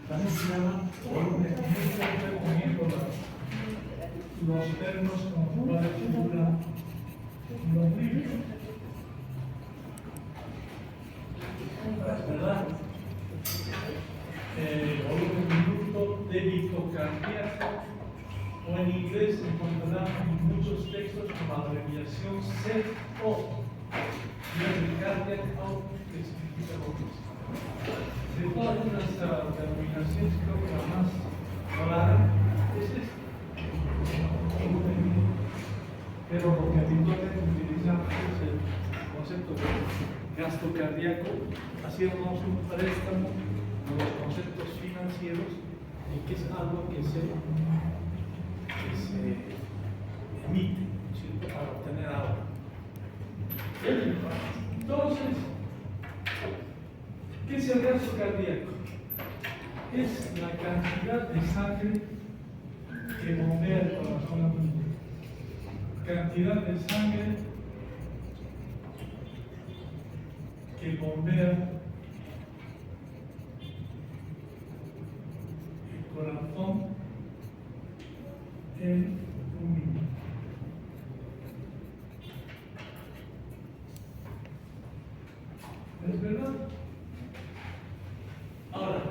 También se llama volumen. Estoy poniendo los términos como cuál figura los libros. ¿Verdad? Volumen minuto, débito cardíaco, o en inglés encontrarán en muchos textos como abreviación CO. Y el cardiac out que significa lo mismo. De todas las denominaciones, creo que la más clara es esta. Pero lo que habitualmente utilizamos es el concepto de gasto cardíaco, haciéndonos un préstamo de los conceptos financieros y que es algo que se emite, ¿cierto?, para obtener algo. Entonces, ¿qué es el gasto cardíaco? Es la cantidad de sangre que bombea el corazón. Cantidad de sangre que bombea el corazón en un minuto. ¿Es verdad? Ahora,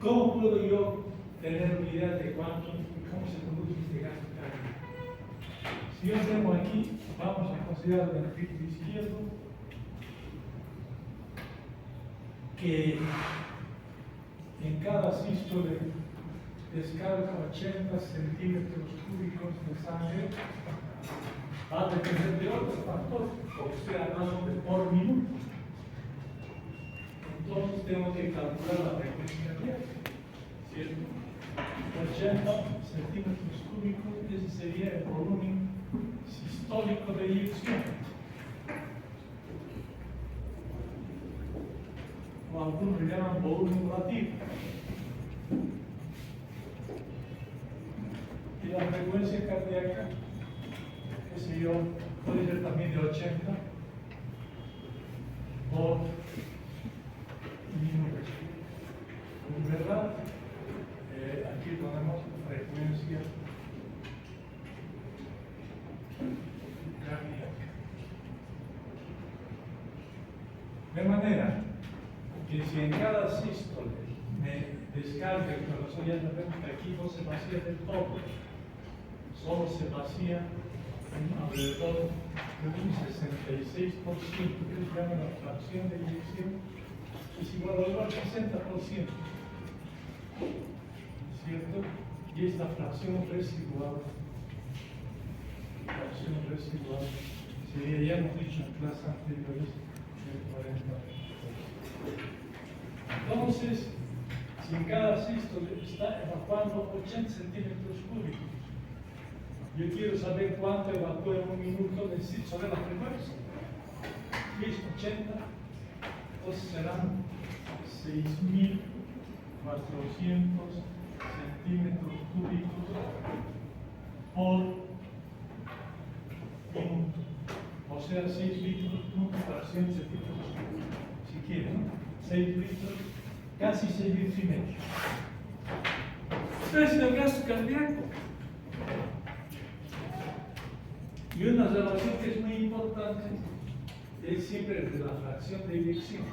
¿cómo puedo yo tener una idea de cuánto y cómo se produce este gasto cardíaco? Si yo tengo aquí, vamos a considerar el ventrículo izquierdo, que en cada sístole descarga 80 centímetros cúbicos de sangre, va a depender de otros factores, porque estoy hablando de por minuto. Entonces tengo que calcular la frecuencia cardíaca, ¿cierto? 80 centímetros cúbicos, ese sería el volumen sistólico de eyección. O algunos le llaman volumen relativo. Y la frecuencia cardíaca, qué sé yo, puede ser también de 80 por minuto. ¿Verdad? Aquí ponemos frecuencia cardíaca. De manera que si en cada sístole me descarga el corazón, ya sabemos que aquí no se vacía del todo, solo se vacía en alrededor de un 66%, que se llama la fracción de eyección, es igual al 60%, ¿cierto? Y esta fracción residual sería, ya hemos dicho en clases anteriores, del 40%. Entonces, si en cada sístole está evacuando 80 centímetros cúbicos, yo quiero saber cuánto evacúa en un minuto, necesito saber la frecuencia. ¿Qué es 80? Entonces serán 6.400 centímetros cúbicos por minuto. O sea, 6 litros para 100 centímetros cúbicos. Si quieren, ¿no? 6 litros, casi 6 litros y medio. Este es el gasto cardíaco. Y una relación que es muy importante es siempre de la fracción de eyección,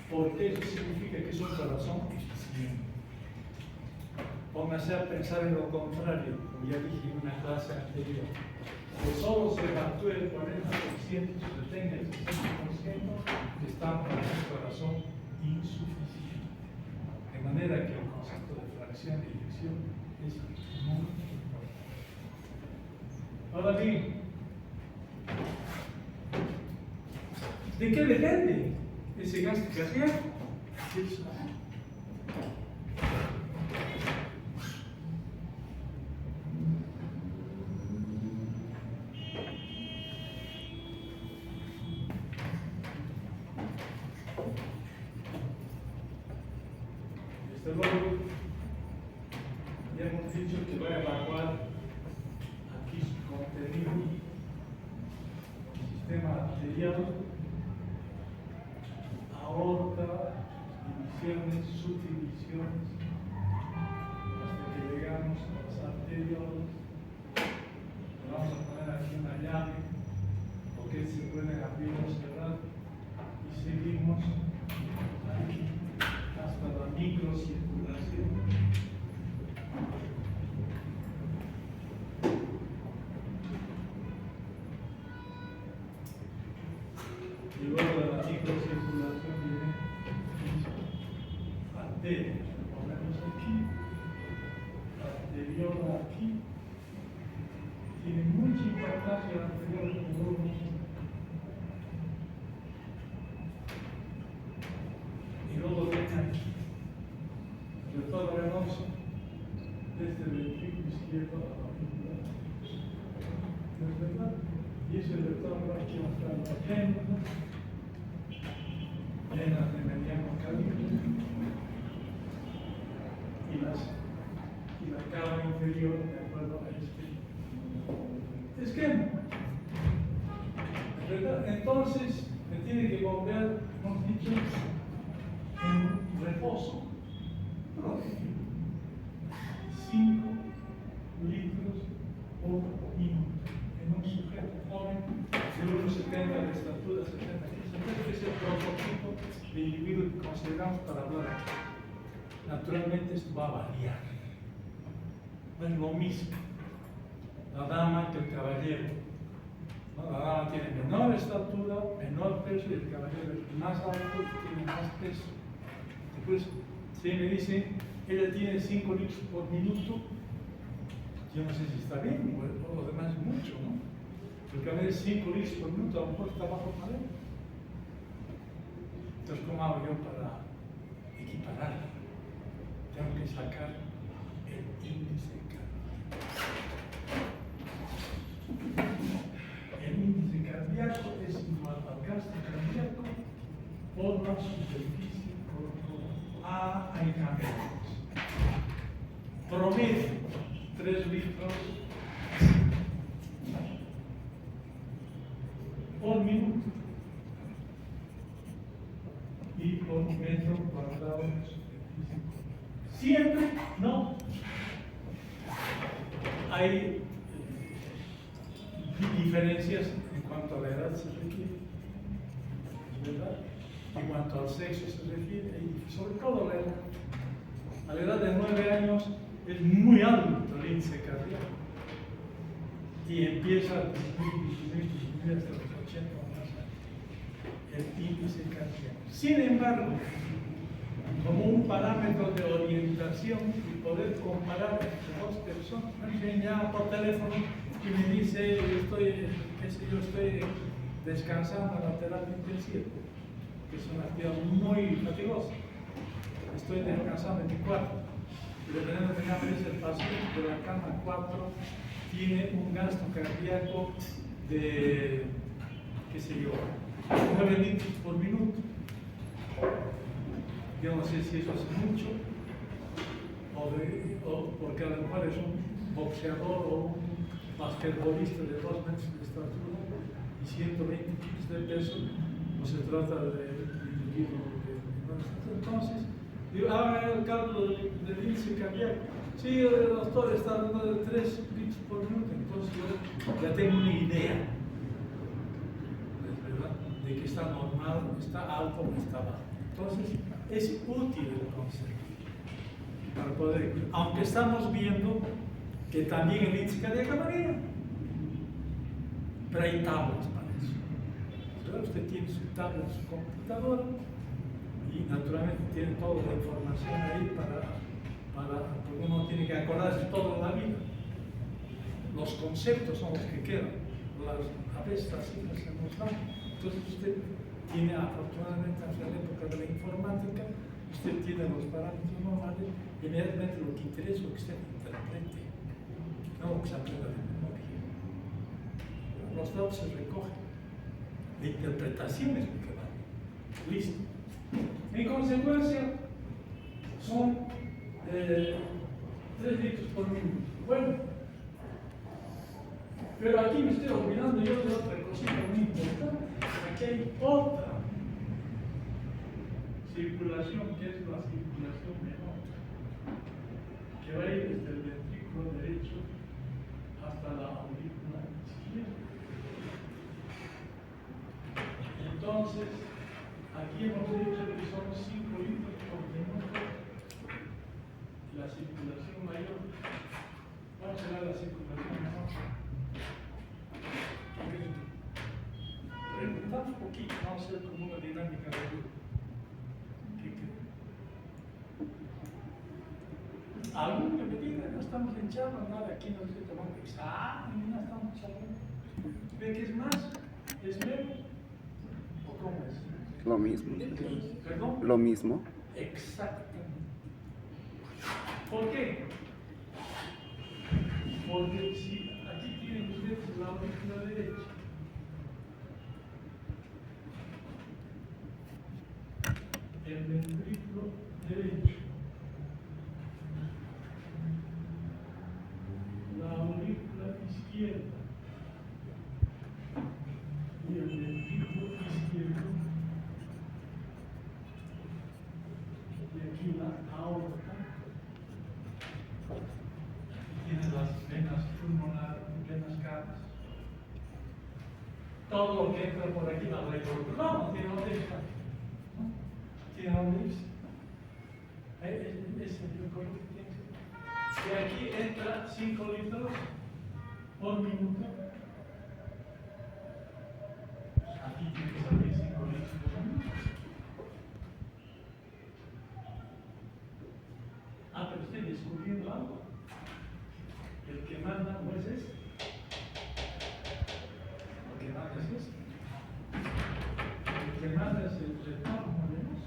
porque eso significa que es un corazón eficiente. Póngase a pensar en lo contrario, como ya dije en una clase anterior, que solo se evacúe el 40% y se retenga el 60%, estamos con un corazón insuficiente. De manera que el concepto de fracción de eyección es muy importante. Ahora bien, ¿de qué depende ese gasto cardíaco? Desde luego, ya hemos dicho que voy a evacuar aquí su contenido, sistema arterial, aorta, divisiones, subdivisiones, hasta que llegamos a las arteriolas. Vamos a poner aquí una llave, porque se pueden abrir o cerrar, y seguimos aquí hasta la microcirculación. Y luego de la microcirculación viene arteria. Ponemos aquí, arteriola aquí. Tiene mucha importancia la arteriola del volumen. Y luego viene aquí, el retorno venoso desde el ventrículo izquierdo a la médula. ¿No es verdad? Y ese retorno aquí va a estar la génova, llenas de mediano calibre, y la cava inferior de acuerdo a este esquema. ¿Verdad? Entonces, me tiene que volver, hemos dicho, en reposo. 5 litros por minuto. En un sujeto joven de 1,70 de estatura, 70 kilos, que es el prototipo de individuo que consideramos para hablar aquí. Naturalmente esto va a variar. No es lo mismo la dama que el caballero. ¿No? La dama tiene menor estatura, menor peso, y el caballero es más alto y tiene más peso. Después, si me dicen, ella tiene 5 litros por minuto, yo no sé si está bien, o lo demás es mucho, ¿no? Porque a veces 5 litros por minuto a lo mejor está bajo para él. Entonces, ¿cómo hago yo para equiparar? Tengo que sacar el índice cardíaco. El índice cardíaco es igual al gasto cardíaco por la superficie corporal. Hay cambios. Promedio 3 litros por minuto y por metro cuadrado de superficie. Siempre no. Hay diferencias en cuanto a la edad se refiere, ¿verdad? En cuanto al sexo se refiere, y sobre todo la edad. A la edad de 9 años es muy alto el índice cardíaco y empieza a disminuir hasta los 80 o más años el índice cardíaco. Sin embargo, como un parámetro de orientación y poder comparar entre dos personas, me llama por teléfono y me dice, yo estoy descansando en la terapia intensiva, que es una actividad muy fatigosa. Estoy descansando en mi cuarto. Y dependiendo de cada vez el paciente de la cama 4 tiene un gasto cardíaco de, qué sé yo, 9 litros por minuto. Yo no sé si eso es mucho, o porque a lo mejor es un boxeador o un basquetbolista de 2 metros de estatura y 120 kilos de peso, no se trata de un individuo de. Entonces, digo, haga el cálculo del índice cardíaco. Sí, el doctor está hablando de 3 litros por minuto, entonces yo ya tengo una idea, ¿verdad?, de que está normal, está alto o está bajo. Entonces, es útil el concepto para poder, aunque estamos viendo que también el índice cardíaco varía, pero hay tablas para eso. Entonces, usted tiene su tabla en su computadora y naturalmente tiene toda la información ahí porque uno tiene que acordarse toda la vida. Los conceptos son los que quedan, a veces las cifras se nos van. Entonces usted tiene, afortunadamente, hacia la época de la informática, usted tiene los parámetros normales y inmediatamente lo que interesa es lo que usted interprete, no lo que se aprenda de memoria. Los datos se recogen, la interpretación es lo que vale. Listo. En consecuencia, son 3 litros por minuto. Bueno, pero aquí me estoy olvidando yo de otra cosita muy importante. Aquí hay otra circulación, que es la circulación menor, que va a ir desde el ventrículo derecho hasta la aurícula izquierda. Entonces, aquí hemos dicho que son 5 litros por minuto la circulación mayor. Vamos a ver la circulación menor. Preguntamos un poquito, vamos a hacer como una dinámica de grupo. ¿Qué creen? ¿Alguno que me diga? No estamos en charla, nada, aquí no estoy tomando examen, no estamos charlando. ¿Ve que es más? ¿Es menos? ¿O cómo es? Lo mismo. ¿Perdón? Lo mismo. Exactamente. ¿Por qué? Porque si aquí tienen ustedes la aurícula derecha, el ventrículo derecho, la aurícula izquierda y el ventrículo izquierdo, y aquí la aorta, tiene las venas pulmonares, venas caras, todo lo que entra por aquí va a recorrer. No tiene dónde estar. ¿Tiene dónde irse? Es el recorrido que tiene. Y aquí entra 5 litros por minuto. Aquí tiene que salir 5 litros por minuto. Pero estoy descubriendo algo. El que manda no es este. Lo que manda es este. El que manda es el retorno de luz.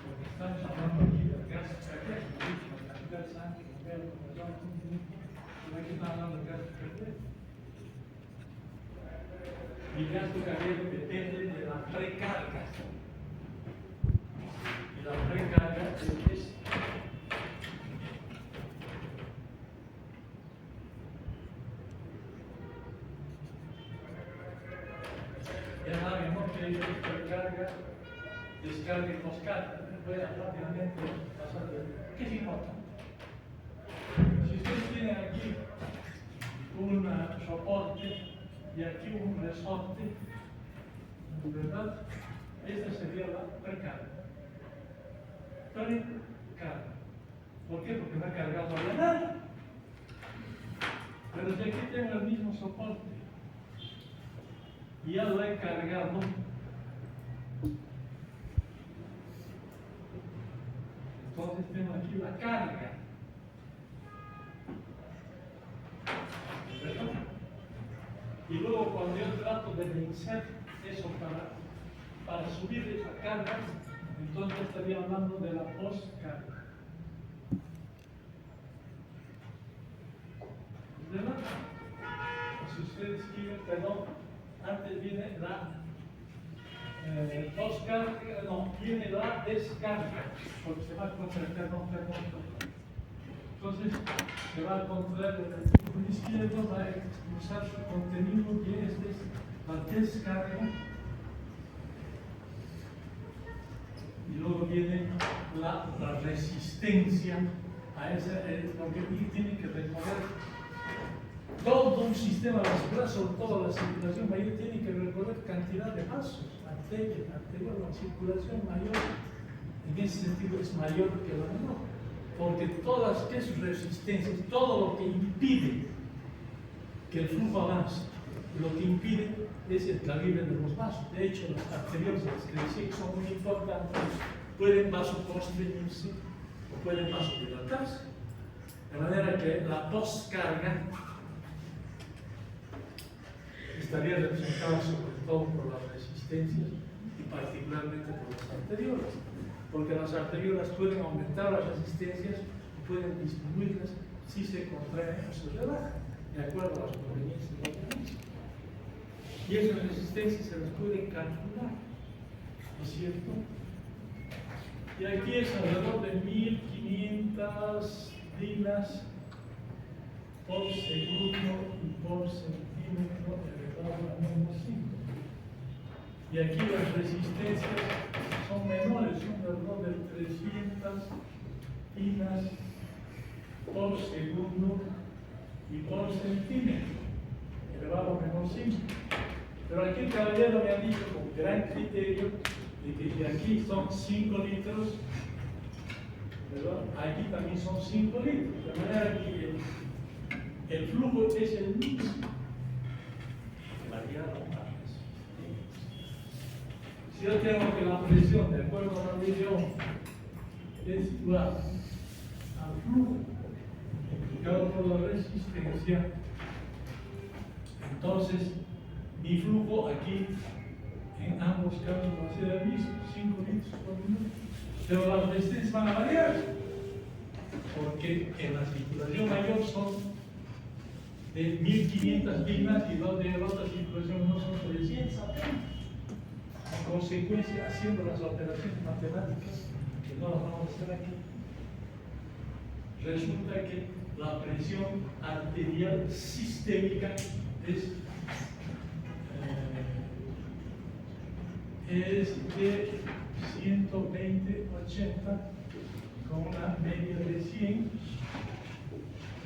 Porque estamos hablando aquí del gas cardíaco, la cantidad de sangre, el pelo, el corazón, pero aquí estamos hablando del gas cardíaco. Y el gas cardíaco depende de la precarga. Y la precarga es ya saben, ¿no? Que hay precarga, descarga y poscarga. Voy a rápidamente pasar de ¿qué es importante? Si ustedes tienen aquí un soporte y aquí un resorte, ¿verdad? Esta sería la precarga. Precarga. ¿Por qué? Porque no ha cargado todavía nada. Pero si aquí tengo el mismo soporte y ya lo he cargado, entonces tengo aquí la carga. ¿Verdad? Y luego cuando yo trato de vencer eso para subir esa carga, entonces estaría hablando de la postcarga. ¿Verdad? Si ustedes quieren, perdón, antes viene la postcarga, no, viene la descarga, porque se va a contraer, perdón. Entonces, se va a contraer el ventrículo izquierdo, va a expulsar su contenido y esta es la descarga. Y luego viene la resistencia a esa, porque tiene que recorrer todo un sistema vascular, sobre todo la circulación mayor, tiene que recorrer cantidad de vasos, arteria, la circulación mayor, en ese sentido es mayor que la menor, porque todas sus resistencias, todo lo que impide que el flujo avance, lo que impide es el calibre de los vasos. De hecho, las arteriosas que decía que son muy importantes, pueden vasoconstriñirse o pueden vasodilatarse. De manera que la postcarga estaría representada sobre todo por las resistencias y particularmente por las arteriolas, porque las arteriolas pueden aumentar las resistencias y pueden disminuirlas si se contraen o se relajan, de acuerdo a las conveniencias del organismo. Y esas resistencias se las pueden calcular, ¿no es cierto? Y aquí es alrededor de 1500 linas por segundo y por centímetro elevado a -5. y aquí las resistencias son menores, son de alrededor de 300 pinas por segundo y por centímetro, elevado a menos 5. Pero aquí el caballero me ha dicho con gran criterio de que de aquí son 5 litros, ¿verdad? Aquí también son 5 litros, de manera que el flujo es el mismo. Si yo tengo que la presión, de acuerdo a la ley de Ohm, es igual al flujo multiplicado por la resistencia, entonces mi flujo aquí en ambos casos va a ser el mismo, 5 litros por minuto. Pero las resistencias van a variar, porque en la circulación mayor son de 1500 pinas y los de la otra circulación no son 300 apenas. En consecuencia, haciendo las operaciones matemáticas, que no las vamos a hacer aquí, resulta que la presión arterial sistémica es de 120-80 con una media de 100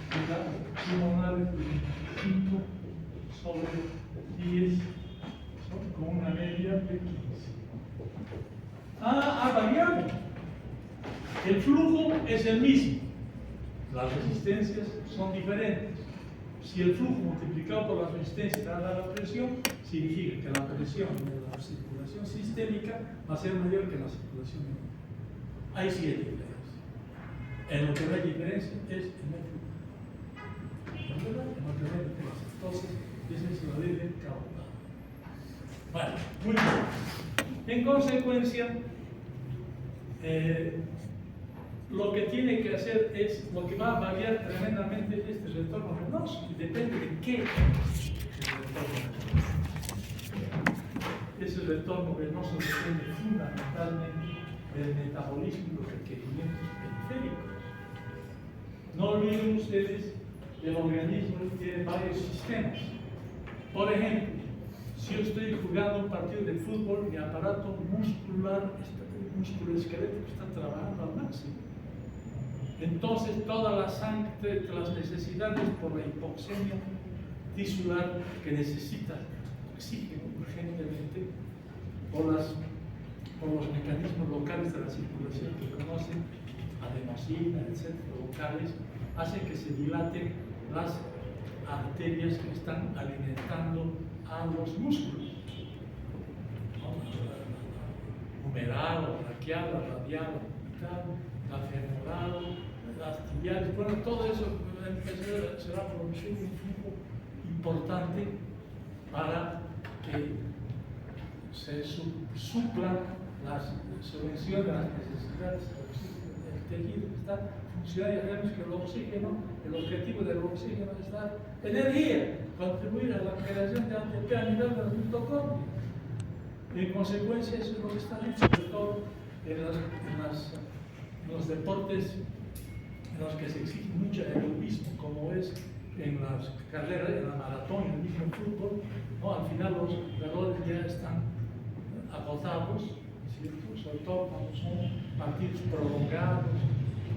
y la pulmonar de 25 sobre 10 con una media de 15. Ha variado. El flujo es el mismo, las resistencias son diferentes. Si el flujo multiplicado por la resistencia da la presión, significa que la presión de la circulación sistémica va a ser mayor que la circulación menor. Ahí sí hay diferencia. En lo que no hay diferencia es en el flujo. En lo que no hay diferencia. Entonces, esa es la ley del caudal. Vale, muy bien. En consecuencia, lo que tiene que hacer es, lo que va a variar tremendamente es este retorno venoso, y depende de qué es el retorno venoso. Ese retorno venoso depende fundamentalmente del metabolismo y los requerimientos periféricos. No olviden ustedes que el organismo tiene varios sistemas. Por ejemplo, si yo estoy jugando un partido de fútbol, mi aparato muscular, musculoesquelético está trabajando al máximo. Entonces, toda la sangre, las necesidades por la hipoxemia tisular que necesita oxígeno urgentemente, por los mecanismos locales de la circulación que conocen, adenosina, etcétera, locales, hacen que se dilaten las arterias que están alimentando a los músculos, ¿no? La humeral, la braquial, la radial, la femoral, las tibiales. Bueno, todo eso será producir un flujo importante para que se suplan las soluciones de las necesidades del tejido que está funcionando. Ya sabemos que el oxígeno, el objetivo del oxígeno es dar energía, contribuir a la creación de ATP a nivel de las mitocondrias. En consecuencia, eso es lo que está hecho, sobre todo en los deportes en los que se exige mucho aerobismo, como es en las carreras, en la maratón, en el mismo fútbol, ¿no? Al final los jugadores ya están agotados, ¿cierto? Sobre todo cuando son partidos prolongados,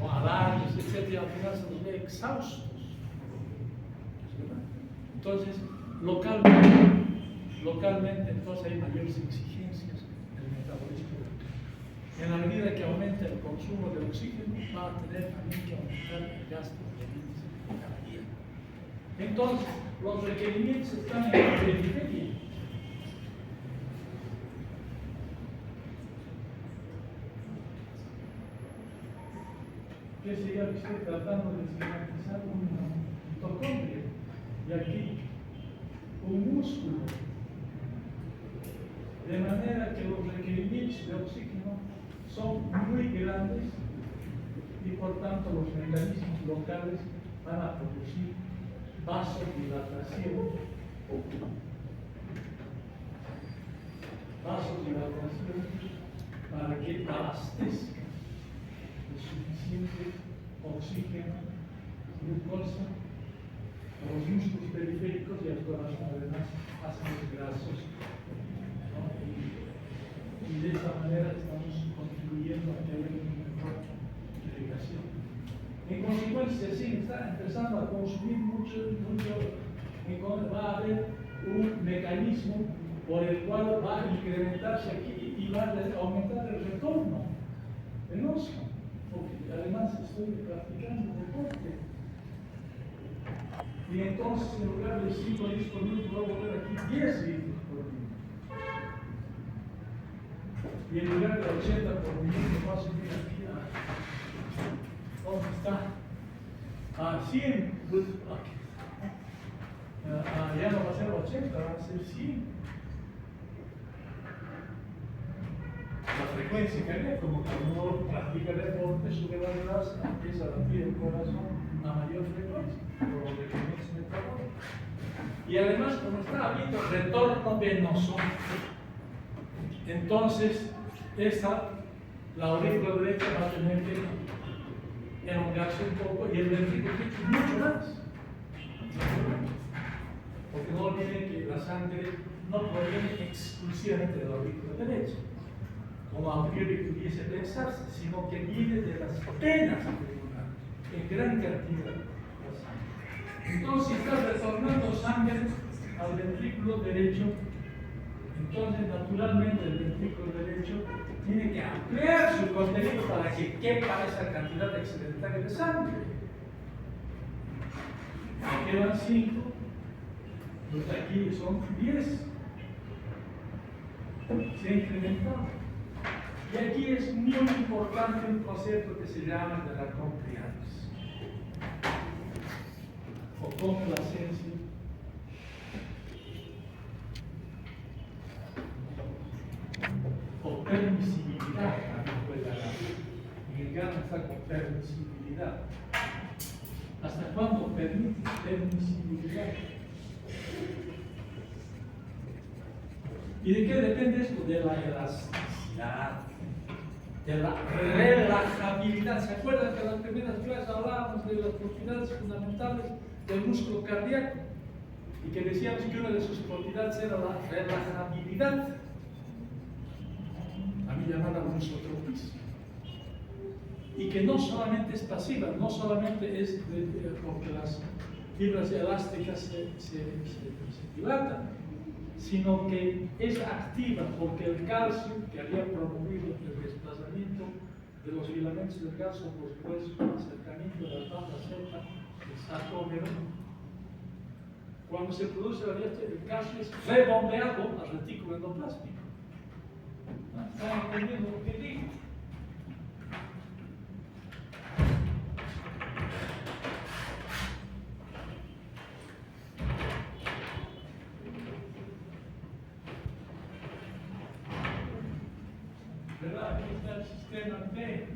o alargues, etc. Al final se los ve exhaustos, ¿verdad? Entonces, localmente entonces hay mayores exigencias en el metabolismo. En la medida que aumenta el consumo de oxígeno, va a tener también que aumentar el gasto de índice cardíaco. Entonces, los requerimientos están en la periferia. ¿Qué sería que estoy tratando de esquematizar una mitocondria? Y aquí, un músculo. De manera que los requerimientos de oxígeno son muy grandes y por tanto los mecanismos locales van a producir vasodilatación para que abastezca de suficiente oxígeno, glucosa a los músculos periféricos y al corazón, además, ácidos grasos, ¿no? Y frecuencia sí está empezando a consumir mucho, va a haber un mecanismo por el cual va a incrementarse aquí y va a aumentar el retorno venoso, porque además estoy practicando deporte. Y entonces en lugar de 5 litros por minuto voy a volver aquí 10 litros por minuto. Y en lugar de 80 por minuto va a subir aquí a... ¿Dónde está? A 100. Pues, ya no va a ser 80, va a ser 100. La frecuencia cardíaca, como cuando uno practica deporte, sube la grasa, empieza a latir el corazón a mayor frecuencia, por los requerimientos metabólicos. Y además, como está habiendo retorno venoso, entonces la aurícula derecha va a tener que elongarse un poco y el ventrículo mucho más. Porque no olviden que la sangre no proviene exclusivamente de la aurícula derecha, como a priori pudiese pensarse, sino que viene de las venas auriculares, en gran cantidad de sangre. Entonces, si está retornando sangre al ventrículo derecho, entonces naturalmente el ventrículo derecho tiene que ampliar su contenido para que quepa esa cantidad excedentaria de sangre. Me quedan 5, pues aquí son 10. Se ha incrementado. Y aquí es muy importante un concepto que se llama de la compliance o complacencia. O permisibilidad, también puede hablar. En el Gana está con permisibilidad. ¿Hasta cuándo permite permisibilidad? ¿Y de qué depende esto? De la elasticidad, de la relajabilidad. ¿Se acuerdan que en las primeras clases hablábamos de las propiedades fundamentales del músculo cardíaco? Y que decíamos que una de sus propiedades era la relajabilidad, a mí llamada musotropismo. Y que no solamente es pasiva, no solamente es porque las fibras elásticas se dilatan, sino que es activa porque el calcio que había promovido el desplazamiento de los filamentos delgados por los huesos, el acercamiento de la banda celta del sarcómero, cuando se produce la diástase, el calcio es rebombeado al retículo endoplástico. ¿Están entendiendo lo que digo? ¿Verdad? Aquí está el sistema T,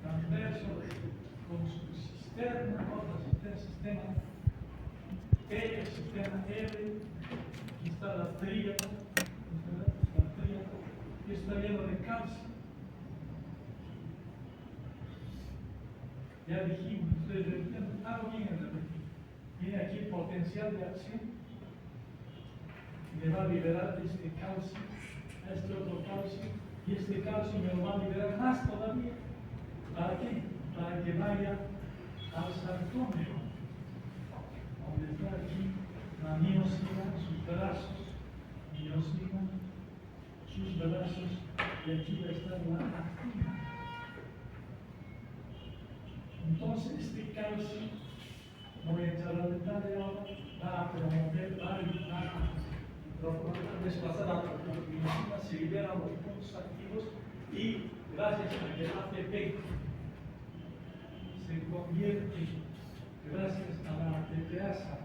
transverso con su cisterna, otro sistema T, el sistema R, aquí está la tríada, y está lleno de calcio. Ya dijimos, ustedes repitan, algo bien en repetir. Tiene aquí el potencial de acción, me va a liberar este calcio, este otro calcio, y este calcio me lo va a liberar más todavía. ¿Para qué? Para que vaya al sarcómero, donde está aquí la miosina, sus brazos, miosina, sus brazos, y aquí va a estar la actina. Entonces este calcio, no voy a entrar al detalle ahora, va a promover, va a desplazar a la miosina, se liberan los puntos activos y gracias a que el ATP se convierte, gracias a la ATPasa,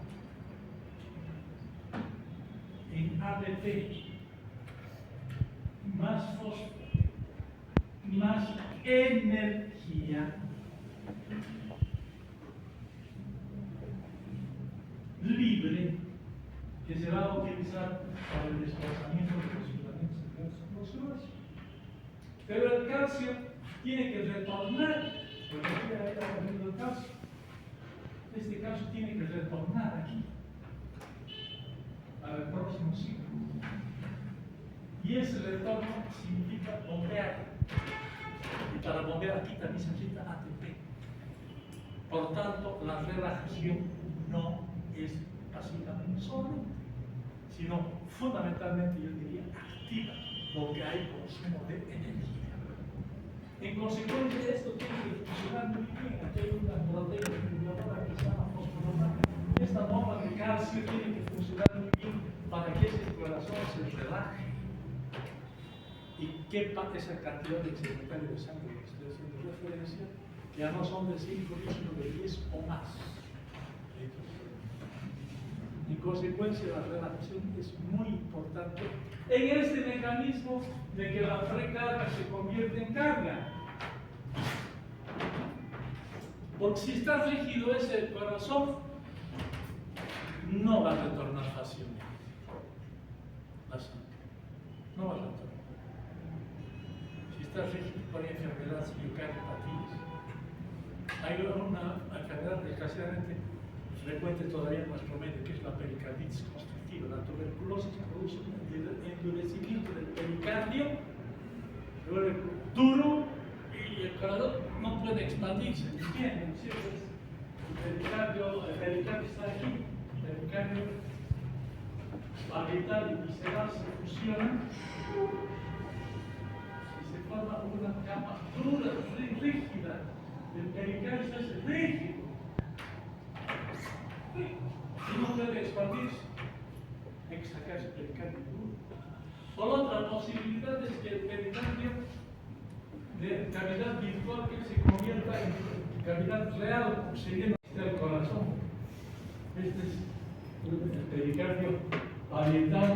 en ADP, más fósforo, más energía libre que se va a utilizar para el desplazamiento de los filamentos delgados gruesos. Pero el calcio tiene que retornar, porque aquí está poniendo el calcio. Este calcio tiene que retornar aquí para el próximo ciclo. Y ese retorno significa bombear. Y para bombear aquí también se necesita ATP. Por tanto, la relajación no es pasiva solamente, sino fundamentalmente, yo diría, activa, porque hay consumo de energía. En consecuencia, esto tiene que funcionar muy bien. Aquí hay una proteína reguladora que se llama fosfolata. Esta bomba de calcio tiene que funcionar muy bien para que ese corazón se relaje y quepa esa cantidad de excedentario de sangre que estoy haciendo referencia, que ya no son de 5 litros, sino de 10 o más litros. En consecuencia, la relajación es muy importante en este mecanismo de que la precarga se convierte en carga. Porque si está rígido ese corazón, no va a retornar fácilmente la sangre. No va a retornar. Si está rígido por enfermedad miocarditis, hay una enfermedad desgraciadamente frecuente todavía en nuestro medio, que es la pericarditis constrictiva. La tuberculosis produce un endurecimiento del pericardio, se vuelve duro y el corazón no puede expandirse. ¿Entienden? El pericardio está aquí, el pericardio parietal y visceral se fusionan y se forma una capa dura, rígida. El pericardio se hace rígido y no puede expandirse. Hay que sacar ese pericardio duro. Por otra posibilidad es que el pericardio de cavidad virtual que se convierta en cavidad real, siguiendo el corazón. Este es el pericardio parietal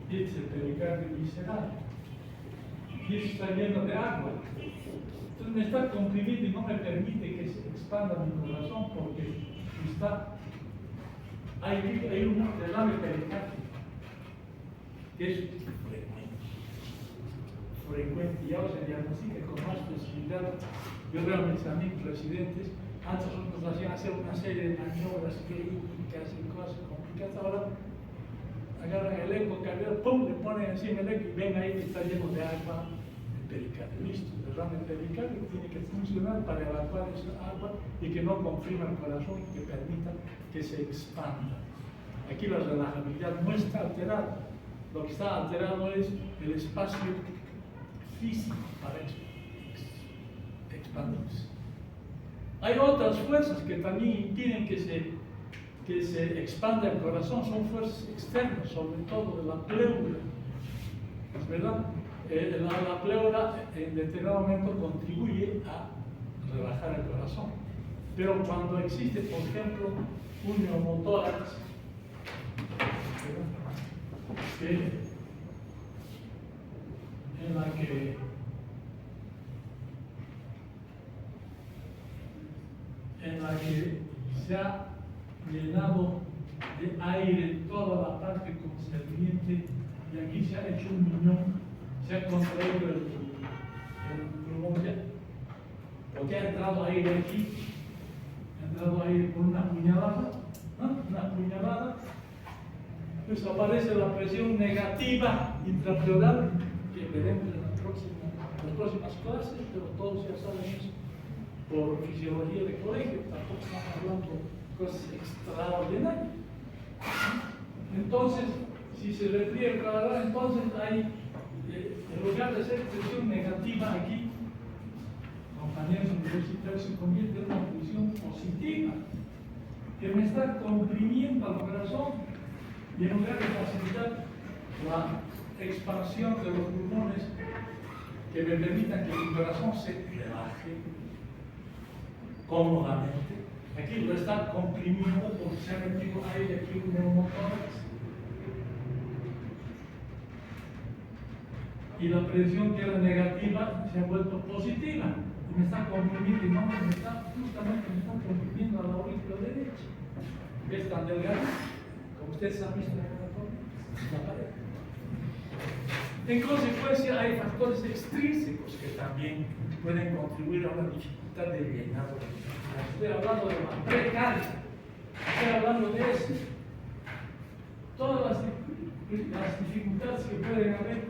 y este es el pericardio visceral. Y eso está lleno de agua. Entonces me está comprimiendo y no me permite que se expanda mi corazón porque hay un derrame pericárdico que es frecuente y ahora se diagnostica con más facilidad. Yo veo a mis amigos residentes, antes nos hacían hacer una serie de maniobras quirúrgicas y cosas complicadas, ahora agarran el ecocardiograma, pum, le ponen encima el eco y ven ahí que está lleno de agua el pericardio. Listo, el derrame pericárdico tiene que funcionar para evacuar esa agua y que no comprima el corazón y que permita que se expanda. Aquí la relajabilidad no está alterada, lo que está alterado es el espacio físico para expandirse. Hay otras fuerzas que también impiden que se expanda el corazón, son fuerzas externas, sobre todo de la pleura, ¿es verdad? La pleura en determinado momento contribuye a relajar el corazón, pero cuando existe, por ejemplo, un neumotórax, en la que se ha llenado de aire toda la parte concerniente y aquí se ha hecho un muñón, se ha contraído el pulmón, porque ha entrado aire aquí, ha entrado aire por una puñalada, ¿no? Una puñalada, pues aparece la presión negativa intrapleural que veremos en las próximas clases, pero todos ya saben eso por fisiología de colegio, tampoco estamos hablando de cosas extraordinarias. Entonces, si se refiere a cada entonces hay, en lugar de ser presión negativa aquí, compañeros universitarios, se convierte en una presión positiva, que me está comprimiendo al corazón y en lugar de facilitar la expansión de los pulmones que me permitan que mi corazón se relaje cómodamente. Aquí lo está comprimiendo porque se ha metido aire aquí un neumotórax. Y la presión que era negativa se ha vuelto positiva. Y me está comprimiendo y no me está, justamente me está comprimiendo a la aurícula derecha. Es tan delgada, como ustedes han visto en la pared. En consecuencia, hay factores extrínsecos que también pueden contribuir a la dificultad de llenado. Estoy hablando de la precarga, estoy hablando de eso. Todas las dificultades que pueden haber,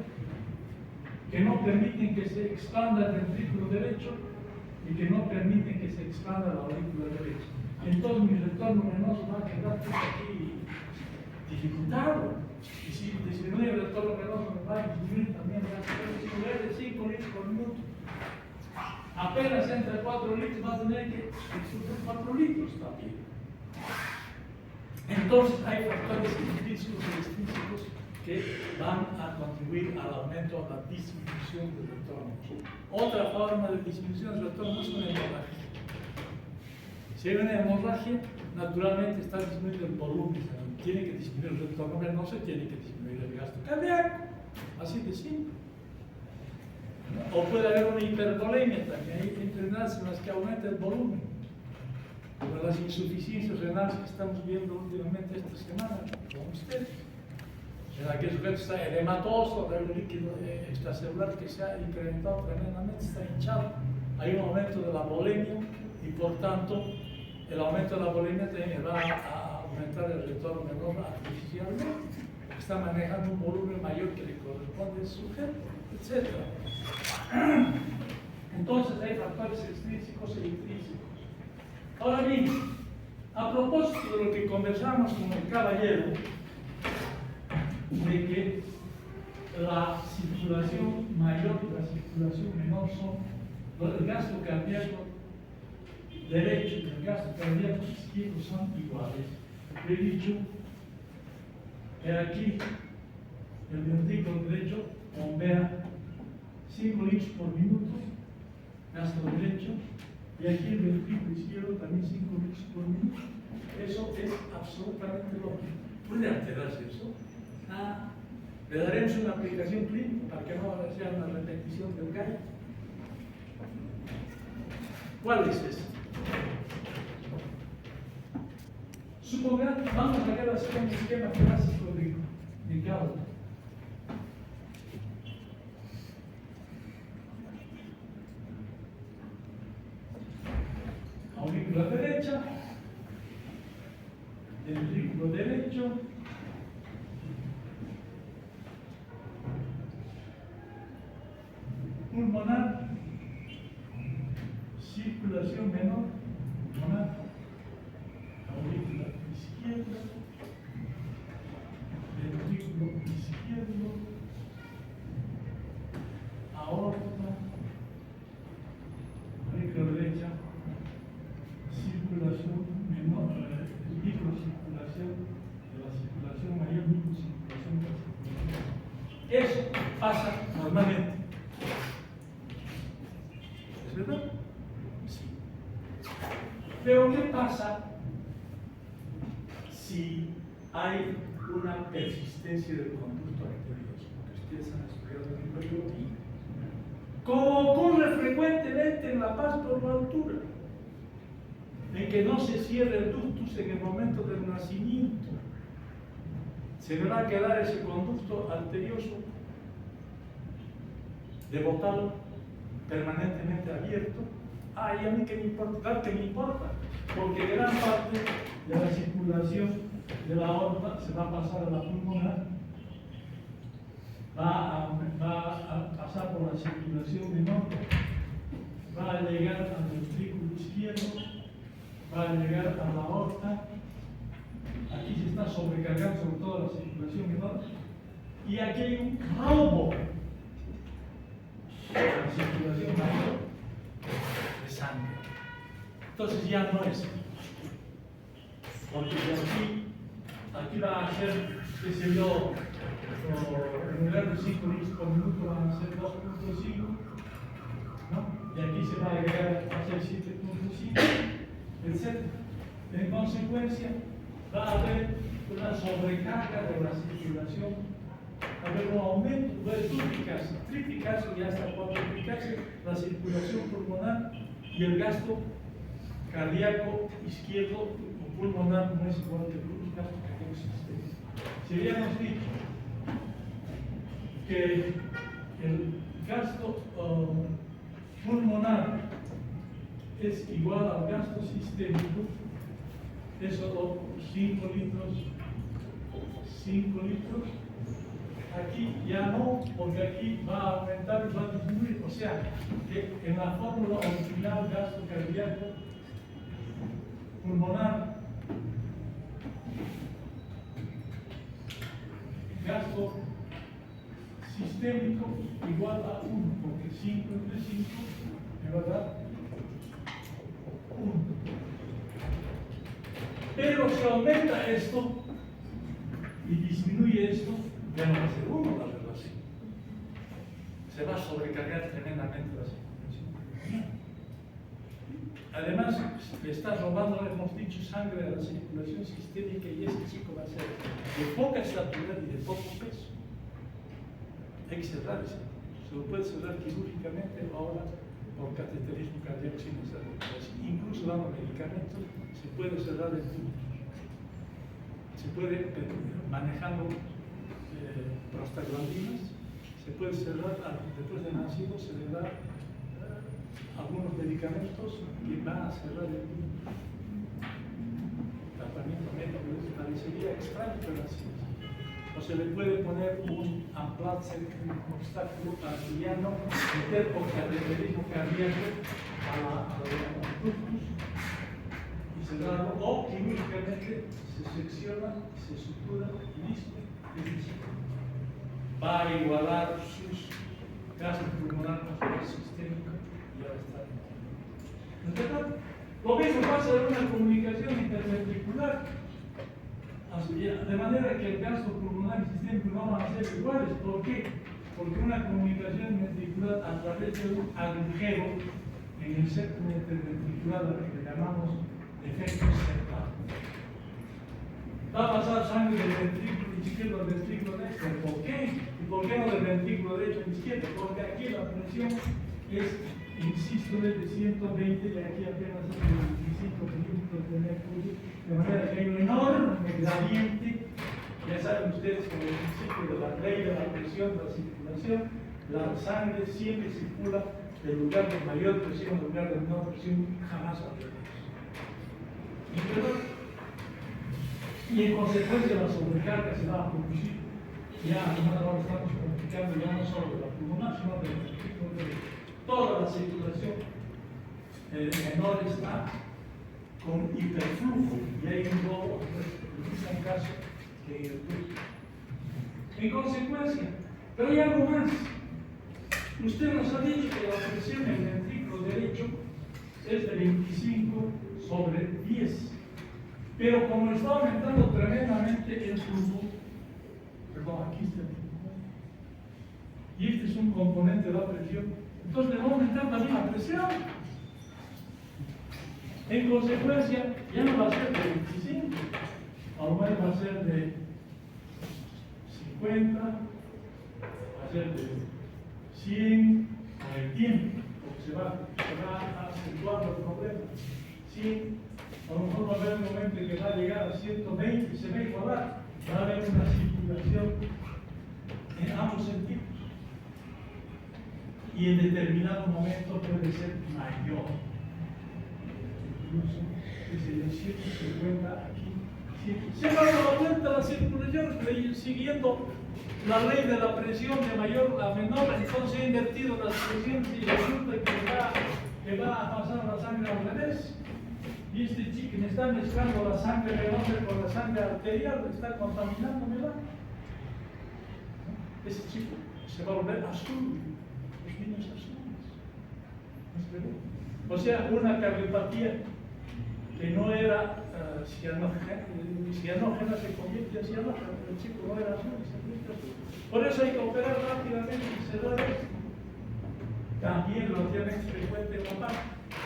que no permiten que se expanda el ventrículo derecho, y que no permiten que se expanda la aurícula derecha. Entonces mi retorno venoso va a quedar aquí dificultado. Y si disminuye el retorno venoso me va a disminuir también el gasto. Si en vez de 5 litros por minuto, apenas entre 4 litros, va a tener que subir 4 litros también. Entonces hay factores intrínsecos y extrínsecos que van a contribuir al aumento, a la disminución del retorno. Otra forma de disminución del retorno es una hemorragia. Si hay una hemorragia, naturalmente está disminuyendo el volumen, tiene que disminuir el retorno venoso, tiene que disminuir el gasto cardíaco, así de simple. O puede haber una hipervolemia también, hay enfermedades en las que aumenta el volumen. Como las insuficiencias renales que estamos viendo últimamente esta semana con ustedes. En la que el sujeto está edematoso, el líquido extracelular que se ha incrementado tremendamente, está hinchado. Hay un aumento de la volemia y por tanto el aumento de la volemia también va a aumentar el retorno venoso artificialmente. Está manejando un volumen mayor que le corresponde al sujeto, etc. Entonces hay factores extrínsecos e intrínsecos. Ahora bien, a propósito de lo que conversamos con el caballero, de que la circulación mayor y la circulación menor son, el gasto cardíaco derecho y el gasto cardíaco izquierdo son iguales. He dicho que aquí el ventrículo derecho bombea 5 litros por minuto, gasto derecho, y aquí el ventrículo izquierdo también 5 litros por minuto. Eso es absolutamente lógico. ¿Puede alterarse eso? Le daremos una aplicación clínica para que no sea una repetición del gallo. ¿Cuál es esa? Supongamos, vamos a ver así un esquema clásico de Galton. Aurícula derecha, ventrículo derecho, pulmonar, circulación menor, pulmonar, aurícula izquierda, ventrículo izquierdo, aorta, aurícula derecha, circulación menor, microcirculación de la circulación mayor, microcirculación de la circulación. Eso pasa normalmente. ¿Es verdad? Sí. Pero ¿qué pasa si hay una persistencia del conducto arterioso? Porque ustedes han estudiado en el biología. Como ocurre frecuentemente en La Paz por la altura, en que no se cierra el ductus en el momento del nacimiento, se le va a quedar ese conducto arterioso devotado permanentemente abierto. ¿Y a mí qué me importa? Claro que me importa, porque gran parte de la circulación de la aorta se va a pasar a la pulmonar, va a pasar por la circulación menor, va a llegar al ventrículo izquierdo, va a llegar a la aorta. Aquí se está sobrecargando sobre todo la circulación menor, y aquí hay un robo de la circulación mayor de sangre. Entonces ya no es, porque aquí va a ser, qué sé yo, en lugar de 5 litros por minuto van a ser 2.5, ¿no? Y aquí se va a llegar a ser 7.5, etc. En consecuencia, va a haber una sobrecarga de la circulación, va a haber un aumento, puede duplicarse, triplicarse y hasta cuadruplicarse la circulación pulmonar, y el gasto cardíaco izquierdo o pulmonar no es igual que el gasto cardíaco sistémico. Si habíamos dicho que el gasto pulmonar es igual al gasto sistémico, eso 5 litros, aquí ya no, porque aquí va a aumentar y va a disminuir. O sea, que en la fórmula original gasto cardíaco pulmonar, gasto sistémico igual a 1, porque 5 entre 5 me va a dar 1. Pero si aumenta esto y disminuye esto, ya no va a ser 1 la relación. Se va a sobrecargar tremendamente la circulación. Además, le está robando, hemos dicho, sangre a la circulación sistémica y ese chico va a ser de poca estatura y de poco peso. Hay que cerrar eso. Se lo puede cerrar quirúrgicamente o ahora por cateterismo cardíaco sin hacer operación. Incluso dando medicamentos, se puede cerrar el punto. Se puede, manejando prostaglandinas, se puede cerrar, después de nacido se le da algunos medicamentos que van a cerrar el punto. Tratamiento médico, parecería extraño, pero así es. O se le puede poner un amplace, un obstáculo arteriano, meter por cateterismo cardíaco a los ductos y cerrarlo, o quirúrgicamente se secciona, se sutura y listo. Va a igualar sus gases pulmonares con el sistémico y ya va a estar. ¿Verdad? Lo mismo pasa en una comunicación interventricular. De manera que el gasto pulmonar y sistémico no van a ser iguales. ¿Por qué? Porque una comunicación ventricular a través de un agujero en el septum interventricular, lo que llamamos efecto septal. Va a pasar sangre del ventrículo izquierdo al ventrículo derecho. ¿Por qué? ¿Y por qué no del ventrículo derecho al izquierdo? Porque aquí la presión es, insisto, de 120 y aquí apenas es de 25 milímetros de mercurio, de manera que hay un enorme gradiente. Ya saben ustedes, con el principio de la ley de la presión de la circulación, la sangre siempre circula del lugar de mayor presión al lugar de menor presión, jamás al revés. Y en consecuencia la sobrecarga se va a producir. Ya ahora estamos practicando ya no solo de la pulmonar, sino de toda la circulación menor está con hiperflujo y hay un globo en ese caso que en el ducto. En consecuencia, pero hay algo más. Usted nos ha dicho que la presión en el ventrículo derecho es de 25 sobre 10. Pero como está aumentando tremendamente el flujo, perdón, aquí está el flujo, y este es un componente de la presión, entonces le va a aumentar también la presión. En consecuencia, ya no va a ser de 25, a lo mejor va a ser de 50, va a ser de 100 con el tiempo, porque se va acentuando el problema. 100, a lo mejor va a haber un momento en que va a llegar a 120 y se va a igualar. Va a haber una circulación en ambos sentidos. Y en determinado momento puede ser mayor. Incluso desde los 150 aquí. Se va a dar la vuelta a la circulación siguiendo la ley de la presión de mayor a menor, entonces he invertido las presiones y resulta que va a pasar la sangre al revés. Y este chico me está mezclando la sangre venosa con la sangre arterial, está contaminándomela. Este chico se va a volver azul, los niños azules. O sea, una cardiopatía que no era cianógena se convierte en cianógena, pero el chico no era azul, se convierte azul. Por eso hay que operar rápidamente y cerrar esto. También relativamente frecuente en la parte.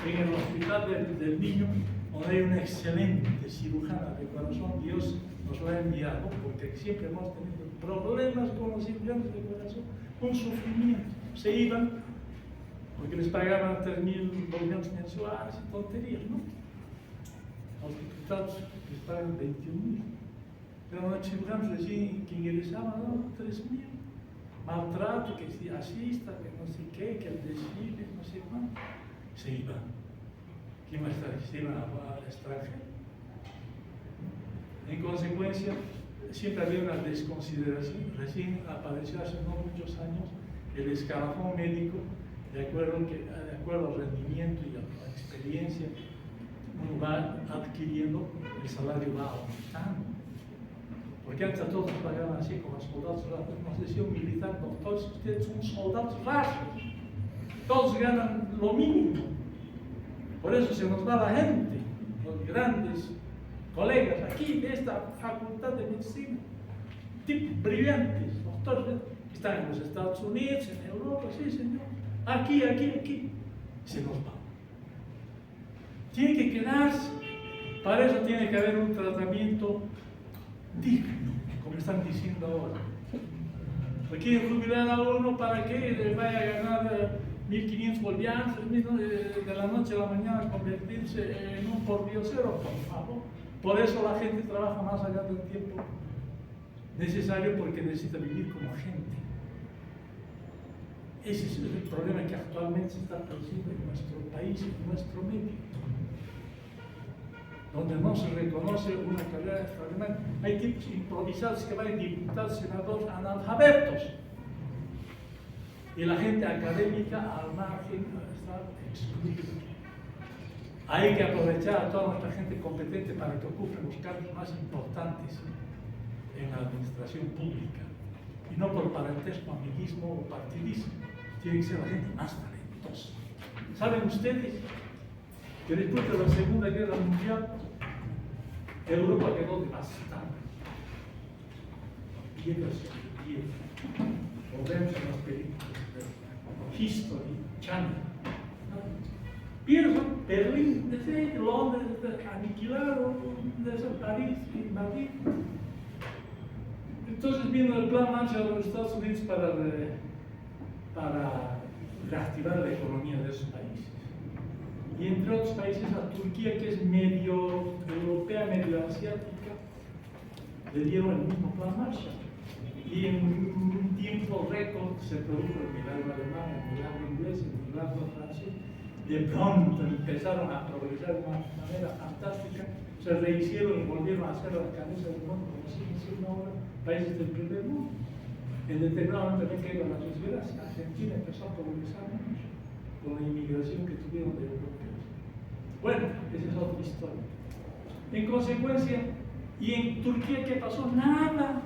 En el hospital del niño, donde hay una excelente cirujana de corazón, Dios nos lo ha enviado, porque siempre hemos tenido problemas con los cirujanos de corazón, un sufrimiento. Se iban, porque les pagaban 3.000 bolivianos mensuales y tonterías, ¿no? Los diputados les pagan 21.000. Pero los cirujanos decían que ingresaban, no, 3.000. Maltrato, que si asista, que no sé qué, que el desfile, no sé cuánto. Se iban. ¿Quién va a estar? Se iban al extranjero. En consecuencia, siempre había una desconsideración. Recién apareció hace no muchos años el escalafón médico, de acuerdo al rendimiento y a la experiencia, uno va adquiriendo, el salario va aumentando. Porque antes a todos pagaban así como soldados rasos. Nos decía un militar, no, todos ustedes son soldados rasos. Todos ganan lo mínimo. Por eso se nos va la gente, los grandes colegas aquí de esta facultad de medicina, tipos brillantes, doctores que están en los Estados Unidos, en Europa, sí señor, aquí, se nos va. Tiene que quedarse, para eso tiene que haber un tratamiento digno, como están diciendo ahora. ¿Le quieren jubilar a uno para que le vaya a ganar 1.500 bolivianos de la noche a la mañana convertirse en un pordiosero? Por favor. Por eso la gente trabaja más allá del tiempo necesario, porque necesita vivir como gente. Ese es el problema que actualmente se está produciendo en nuestro país, en nuestro medio, donde no se reconoce una carrera extraordinaria. Hay tipos improvisados que van diputados, senadores, analfabetos. Y la gente académica al margen está excluida. Hay que aprovechar a toda nuestra gente competente para que ocupen los cargos más importantes en la administración pública. Y no por parentesco, amiguismo o partidismo. Tiene que ser la gente más talentosa. ¿Saben ustedes que después de la Segunda Guerra Mundial, Europa quedó devastada? Piedra sobre piedra. Volvemos a las películas de History Channel. Pienso, Berlín, Londres, aniquilado, París, invadido. Entonces vino el plan Marshall de los Estados Unidos para reactivar la economía de esos países. Y entre otros países, a Turquía, que es medio europea, medio asiática, le dieron el mismo plan Marshall. Y en un tiempo récord se produjo el milagro alemán, el milagro inglés, el milagro francés. De pronto empezaron a progresar de una manera fantástica, se rehicieron y volvieron a hacer la cabeza del mundo, como siguen siendo ahora países del primer mundo. En determinado momento también cayó la desgracia. Argentina empezó a progresar mucho con la inmigración que tuvieron de europeos. Bueno, esa es otra historia. En consecuencia, ¿y en Turquía qué pasó? Nada.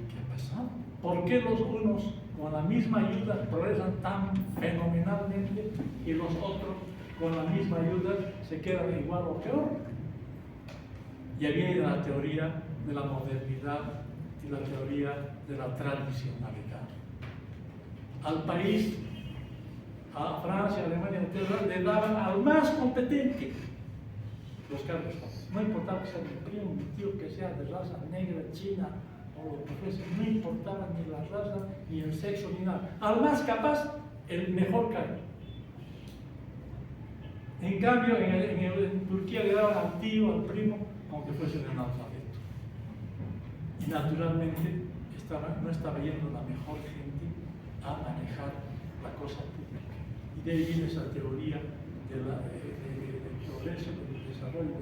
¿Qué ha pasado? ¿Por qué los unos con la misma ayuda progresan tan fenomenalmente y los otros con la misma ayuda se quedan igual o peor? Y ahí viene la teoría de la modernidad y la teoría de la tradicionalidad. Al país, a Francia, Alemania, le daban al más competente los cargos. No importaba que sea mi primo, mi tío, que sea de raza negra, china, o lo que fuese, no importaba ni la raza, ni el sexo, ni nada. Al más capaz, el mejor cargo. En cambio, en Turquía le daban al tío, al primo, aunque fuese un analfabeto. Y naturalmente no estaba yendo la mejor gente a manejar la cosa pública. Y de ahí viene esa teoría del progreso, del desarrollo.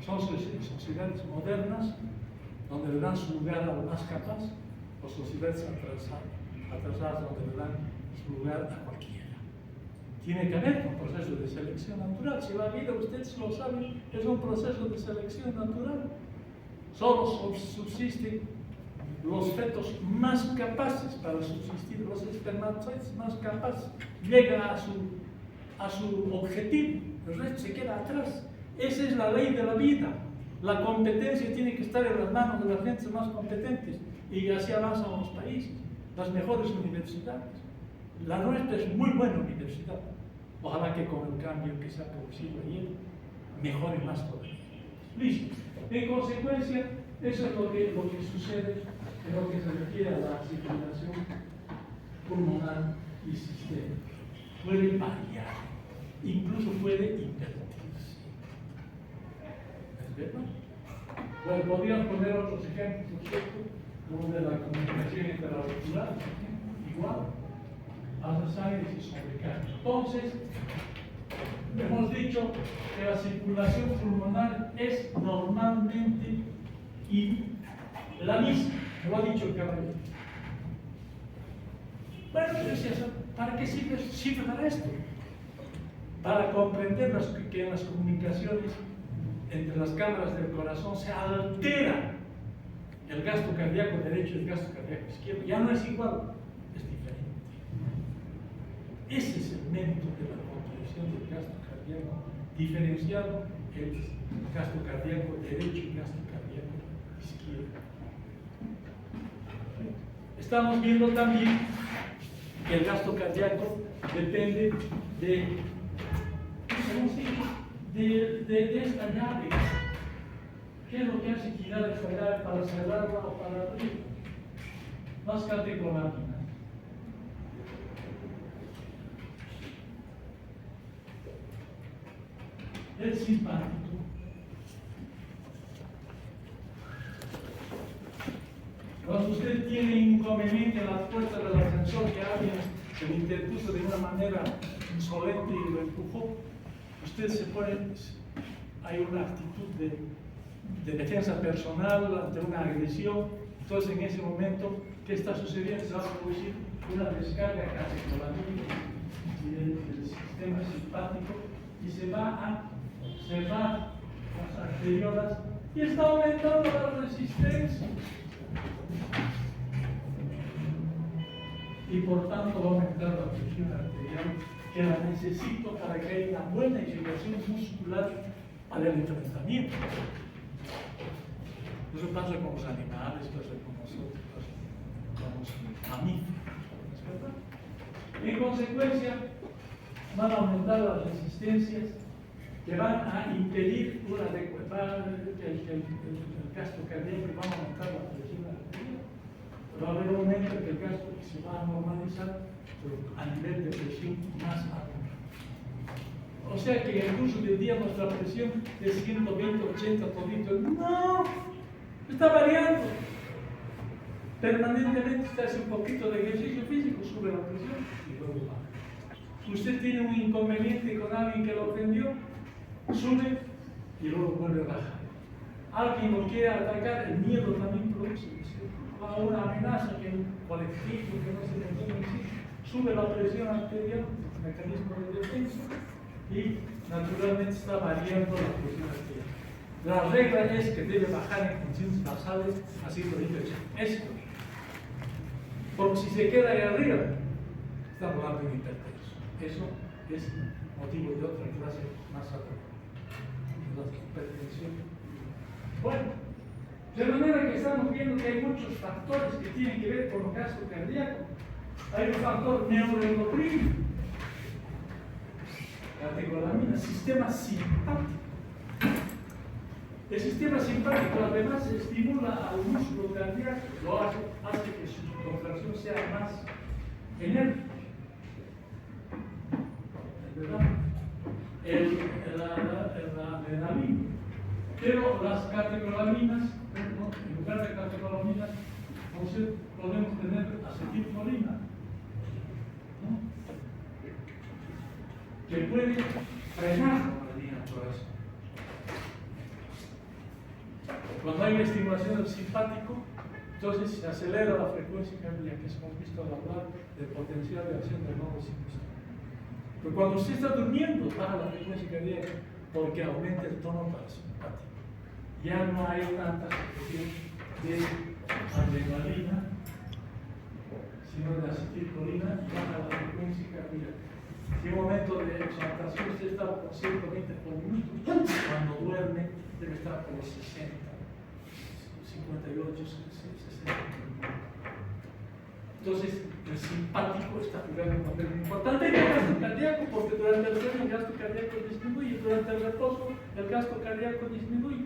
Son sociedades modernas donde le dan su lugar al más capaz, o sociedades atrasadas donde le dan su lugar a cualquiera. Tiene que haber un proceso de selección natural. Si la vida, ustedes lo saben, es un proceso de selección natural. Solo subsisten los fetos más capaces para subsistir, los espermatozoides más capaces. Llegan a su objetivo, el resto se queda atrás. Esa es la ley de la vida. La competencia tiene que estar en las manos de las gentes más competentes, y así avanzan los países, las mejores universidades. La nuestra es muy buena universidad. Ojalá que con el cambio que se ha producido ayer mejore más todavía. Listo. En consecuencia, eso es lo que sucede en lo que se refiere a la circulación pulmonar y sistémica. Puede variar, incluso puede invertirse. ¿Es verdad? Bueno, podríamos poner otros ejemplos, ¿cierto? Como de la comunicación interauricular, igual, hace sangre y sobrecarga. Entonces, hemos dicho que la circulación pulmonar es normalmente y la misma, me lo ha dicho el caballero. Bueno, yo decía, ¿para qué sirve para esto? Para comprender que en las comunicaciones entre las cámaras del corazón se altera el gasto cardíaco derecho y el gasto cardíaco izquierdo. Ya no es igual, es diferente. Ese es el mérito de la composición del gasto cardíaco diferenciado, el gasto cardíaco derecho y gasto cardíaco izquierdo. Estamos viendo también que el gasto cardíaco depende de esta llave. ¿Qué es lo que hace girar esta llave para cerrarla o para abrirla? Las catecolaminas. El simpático. Cuando usted tiene inconveniente en la puerta del ascensor, que alguien se le interpuso de una manera insolente y lo empujó, usted se pone, hay una actitud de defensa personal ante una agresión. Entonces, en ese momento, ¿qué está sucediendo? Se va a producir una descarga catecolamínica del sistema simpático y se va a cerrar las arteriolas y está aumentando la resistencia. Y por tanto va a aumentar la presión arterial que la necesito para que haya una buena irrigación muscular para el enfrentamiento. Eso pasa con los animales, pasa con nosotros, pasa con los mamíferos, ¿verdad? En consecuencia, van a aumentar las resistencias que van a impedir el gasto cardíaco y van a aumentar la presión arterial. Va a haber un momento en que el gasto se va a normalizar, pero a nivel de presión más alto. O sea que en el curso del día nuestra presión de 120, 80 toditos, no, está variando. Permanentemente usted hace un poquito de ejercicio físico, sube la presión y luego baja. Usted tiene un inconveniente con alguien que lo ofendió, sube y luego vuelve a bajar. Alguien lo quiere atacar, el miedo también produce una amenaza que un colectivo que no se le entiende, sube la presión arterial, mecanismo de defensa, y naturalmente está variando la presión arterial. La regla es que debe bajar en funciones basales, así lo dice esto. Porque si se queda ahí arriba, estamos hablando de hipertenso. Eso es motivo de otra clase más alta, de la hipertensión. Bueno, de manera que estamos viendo que hay muchos factores que tienen que ver con el gasto cardíaco. Hay un factor neuroendocrino, catecolamina, sistema simpático. El sistema simpático además estimula al músculo cardíaco, lo hace que su contracción sea más enérgica. ¿Verdad? La adrenalina. Pero las catecolaminas, en lugar de catecolaminas, podemos tener acetilcolina, ¿no? Que puede frenar la línea del corazón. Cuando hay una estimulación del simpático, entonces se acelera la frecuencia cardíaca, que hemos visto al hablar del potencial de acción del nodo sinusal. Pero cuando usted está durmiendo, baja la frecuencia cardíaca porque aumenta el tono parasimpático. Ya no hay tanta secreción de adrenalina, sino de acetilcolina y baja la frecuencia cardíaca. Si en un momento de exaltación usted está por 120 por minuto, cuando duerme debe estar por 60, 58, 60. Entonces, el simpático está jugando un papel muy importante en el gasto cardíaco, porque durante el sueño el gasto cardíaco disminuye, durante el reposo el gasto cardíaco disminuye,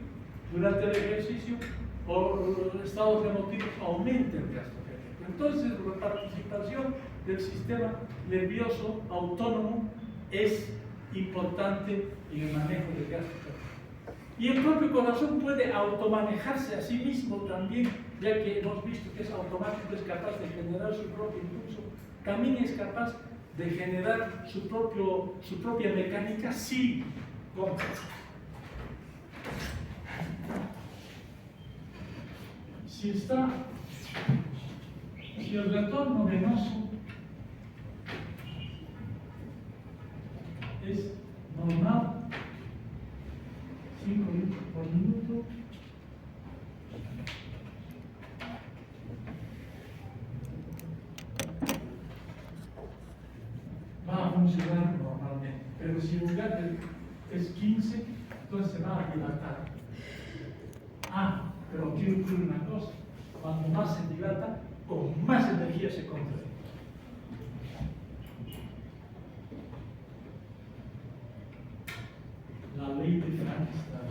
durante el ejercicio o los estados emotivos aumenta el gasto cardíaco. Entonces, la participación del sistema nervioso autónomo es importante en el manejo del gasto cardíaco. Y el propio corazón puede automanejarse a sí mismo también, ya que hemos visto que es automático, es capaz de generar su propio impulso. También es capaz de generar su propia mecánica, sí, ¿cómo? Si el retorno venoso es normal, 5 litros por minuto, va a funcionar normalmente. Pero si el lugar es 15, entonces se va a dilatar. Pero aquí ocurre una cosa: cuando más se dilata, con más energía se contrae. La ley de Frankenstein.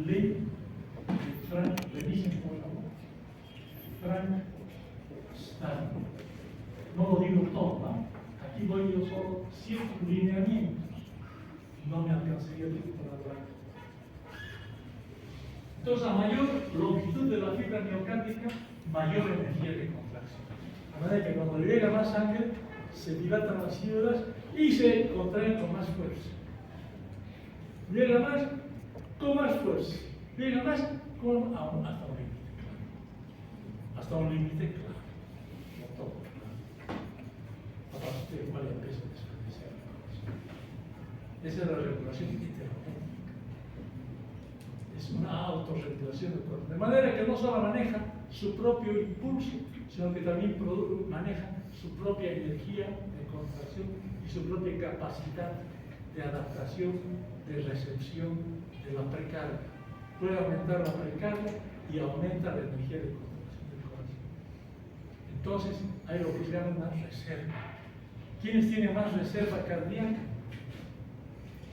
Ley de Frankenstein. Revisen, por favor. Frankenstein. No lo digo todo, ¿no? Aquí voy yo solo ciertos lineamientos. No me alcanzaría el tiempo para hablar. Entonces, a mayor longitud de la fibra miocárdica, mayor energía de contracción. De manera que cuando llega más sangre, se dilatan las fibras y se contraen con más fuerza. Llega más, con más fuerza. Llega más, hasta un límite. Hasta un límite, claro. No todo, claro. Aparte, igual el peso desperdiciado. Esa es la regulación heterogénica. Es una autorregulación del cuerpo. De manera que no solo maneja su propio impulso, sino que también maneja su propia energía de contracción y su propia capacidad de adaptación, de recepción de la precarga. Puede aumentar la precarga y aumenta la energía de contracción del corazón. Entonces, hay lo que se llama una reserva. ¿Quiénes tienen más reserva cardíaca?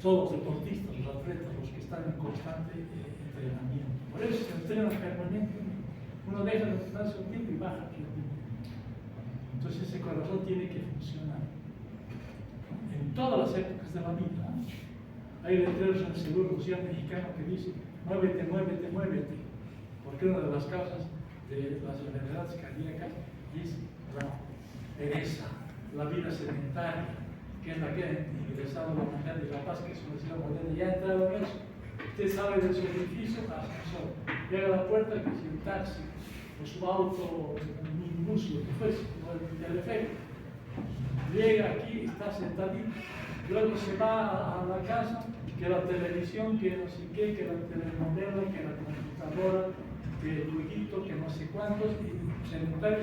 Son los deportistas, los atletas, los que están en constante entrenamiento. Por eso se entrena permanentemente. Uno deja de entrenar un tiempo y baja el rendimiento. Entonces ese corazón tiene que funcionar en todas las épocas de la vida. Hay letreros en el Seguro Social Mexicano que dicen: muévete, muévete, muévete. Porque una de las causas de las enfermedades cardíacas es la pereza, la vida sedentaria, que es la que ha ingresado a la humanidad de la paz, que es una ciudad moderna, ya ha entrado en eso. Usted sabe del sacrificio, ascensor. Llega a la puerta, que si un taxi, o su auto, un minibús, lo que fuese, o el teleférico. Llega aquí, está sentadito, luego se va a la casa, que la televisión, que no sé qué, que la telenovela, que la computadora, que el jueguito, que no sé cuántos, y sedentario.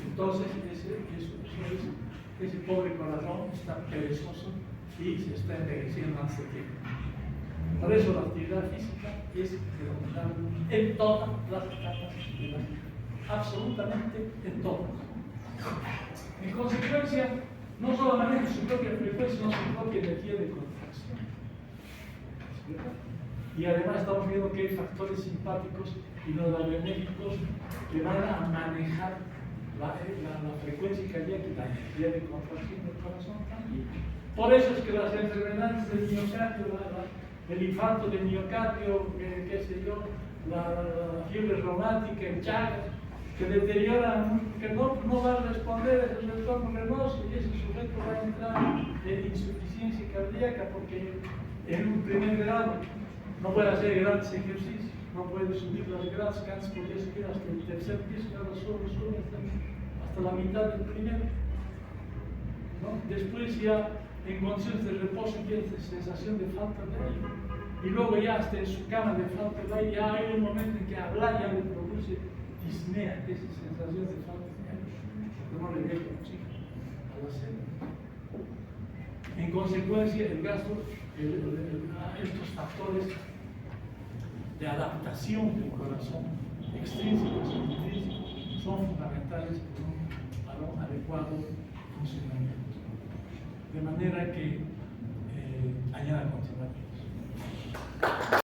Entonces, ese pobre corazón está perezoso y se está envejeciendo antes de tiempo. Por eso la actividad física es recomendable en todas las etapas de la vida, absolutamente en todas. En consecuencia, no solo maneja su propia frecuencia, sino su propia energía de contracción. Y además estamos viendo que hay factores simpáticos y noradrenérgicos que van a manejar la frecuencia cardíaca y la energía de contracción del corazón también. Por eso es que las enfermedades del miocardio, el infarto del miocardio, qué sé yo, la fiebre reumática, el Chagas, que deterioran, que no va a responder el retorno venoso y ese sujeto va a entrar en insuficiencia cardíaca porque en un primer grado no puede hacer grandes ejercicios, no puede subir las gradas, que antes podía subir hasta el tercer piso y ahora sube hasta la mitad del primero. ¿No? Después ya en condiciones de reposo tiene sensación de falta de aire. Y luego ya hasta en su cama de falta de aire, ya hay un momento en que hablar ya le produce disnea, esa sensación de falta de aire. Porque no le llega el oxígeno a la célula. En consecuencia, el gasto, estos factores de adaptación del corazón, extrínsecos e intrínsecos, son fundamentales para un adecuado funcionamiento. De manera que, mañana continuamos.